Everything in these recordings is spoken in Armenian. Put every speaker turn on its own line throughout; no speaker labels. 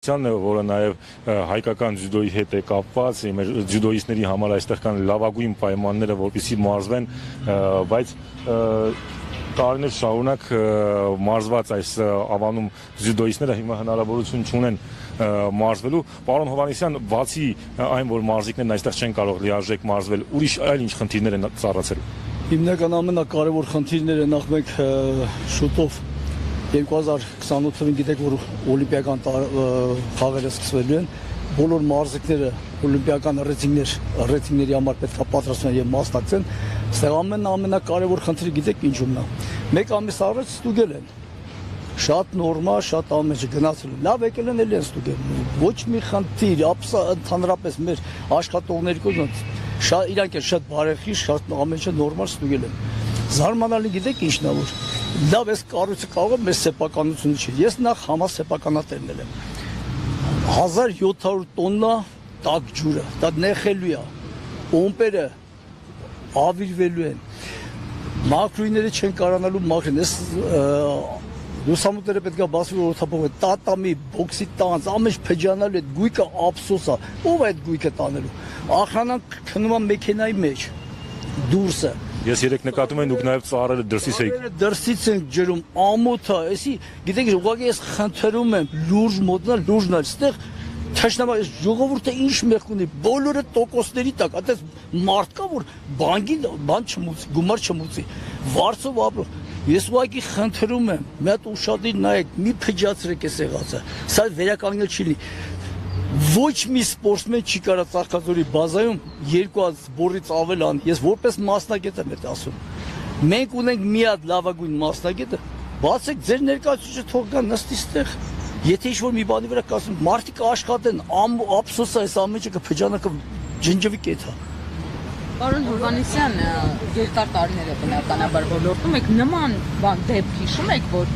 Որը նաև հայկական ձյուդոյի հետ է կապված, մեր ձյուդոյիստների համար այստեղ կան լավագույն պայմանները, որպեսզի մարզվեն, բայց տարիներ շարունակ մարզված այս ավանում ձյուդոյիստները հիմա հնարավորություն չունեն մարզվելու։ Պարոն Հովհաննիսյան, բացի այն, որ մարզիկներն այստեղ չեն կարող լիարժեք մարզվել, ուրիշ այլ ինչ խնդիրներ են ծառացել։
Հիմնական ամենակարևոր խնդիրները նախ մեկ շուտով 2028 թվականին գիտեք, որ օլիմպիական խաղերը սկսվելու են, բոլոր մարզիկները օլիմպիական ռեյտինգների համար պետք է պատրաստվեն եւ մասնակցեն։ Այստեղ ամենակարևոր խնդիրը գիտեք ինչու՞մն է։ Մեկ ամիս առաջ ստուգել են։ Շատ նորմալ, շատ ամենը գնացել են։ Լավ եկել են, էլի են ստուգել։ Ոչ մի խնդիր, ընդհանրապես մեր աշխատողների կողմից իրանք են շատ բարեխիղճ, շատ ամենը նորմալ ստուգել են։ Զարմանալի գիտեք ինչն է, որ լավ էս կառույցը կարող է մեր սեփականությունը չի։ Ես նախ համասեփականատերն եմ։ 1700 տոննա տաք ջուրը, դա նեխելու է, պոմպերը ավիրվելու են, մաքրույները չեն կարանալու մաքրեն, ես լուսամուտները պետք է բացվի օթափողը, տատամի, բոքսի տանց, ամեն փջանալու այդ գույքը ափսոս է, ով է այդ գույքը տանելու, ախրանան քնում է մեքենայի մեջ, դուրսը։
Ես երեք նկատում եմ դուք նաև ծառերը դրսից եք։
Դրսից են ջրում, ամոթ է, էսի, գիտեք, ուղղակի ես խնդրում եմ լուրջ մոտնալ, լուրջն այլ, ստեղ թշնամա, ժողովուրդը ինչ մեղք ունի, բոլորը տոկոսների տակ, այդպես մարդ կա, որ բան չմուծի, գումար չմուծի, վարձով ապրող։ Ես ուղղակի խնդրում եմ, մի հատ ուշադիր նայեք, մի փջացրեք այս եղածը, սա վերականգնել չի լինի։ Ոչ մի սպորտսմեն չի կարա Ծաղկաձորի բազայում 2 բորից ավել անի, ես որպես մասնագետ եմ ասում։ Մենք ունենք մի հատ լավագույն մասնագետը, բացեք ձեր ներկայացուցիչը թող գա նստի ստեղ։ Եթե ինչ-որ մի բանի վրա կասում, մարդիկ աշխատեն, ափսոս է, այս ամենը կփջանակը ջնջվի կեթա։
Պարոն Հովհաննիսյան, երկար տարիներ է բնականաբար ոլորտում, եք նման դեպք հիշում եք, որ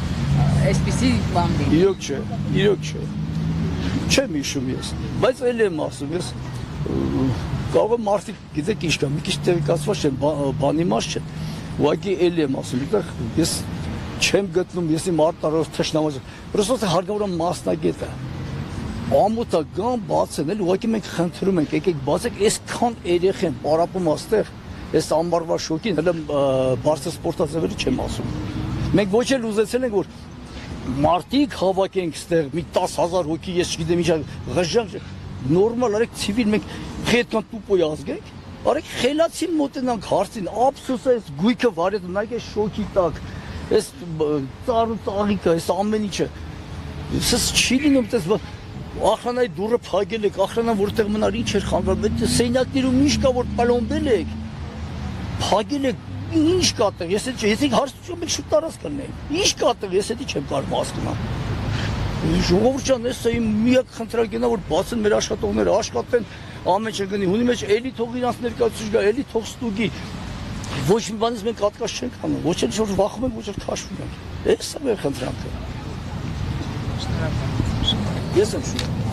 այսպիսի բան լինի։
Իրոք չէ։ Չեմ հիշում ես, բայց էլ եմ ասում, ես կարող եմ մարդիկ, գիտեք ինչ կա, մի քիչ տեղեկացված չեն, բանի մաս չեն, ուղղակի էլ եմ ասում, ես չեմ գտնում, ես իմ արտարով թշնամաց, պրոստը հարկավոր եմ մասնագետը, ամոթա գան բացեն, էլ ուղղակի մենք խնդրում ենք, եկեք բացեք, այսքան երեխ են պարապում աստեղ, այս ամբարվա շոկին, հələ բարձր սպորտաձևերի չեմ ասում, մենք ոչ էլ ուզեցել ենք, որ մարդիկ հավաքենք ստեղ մի 10,000 հոգի, ես չգիտեմ ինչ ղժանք, նորմալ արեք ցիվիլ, մենք պետքան տուպոյ ազգենք, արեք խելացի մոտենանք հարցին, ափսոս է այս գույքը վարետ, նայեք այս շոկի տակ, այս ծառու ծաղիկը, այս ամեն ինչը, սս չի լինում, ախրանայի դուռը փակել եք, ախրանան որտեղ մնար ինչ էր խանգարում, սենյակներում ինչ կա, որ պալոմբել եք, փակել եք, ինչ կա տեղ, ես հարցում եք շուտ տարած կլնեին, ինչ կա տեղ, ես էդի չեմ կարող հասկանալ։ Ժողովուրդ ջան, ես իմ միակ խնդրագենա, որ բացեն մեր աշխատողները, աշխատեն, ամեն ինչ գնի, հունի մեջ էլի թող իրանց ներկայացուցիչ գա, էլի թող ստուգի։ Ոչ մի բանից մենք հատկաց չենք անում, ոչ էլ որ վախում ենք, ոչ էլ քաշվում ենք։ Էս է մեր խնդրանքը։ Ես եմ շնորհակալ։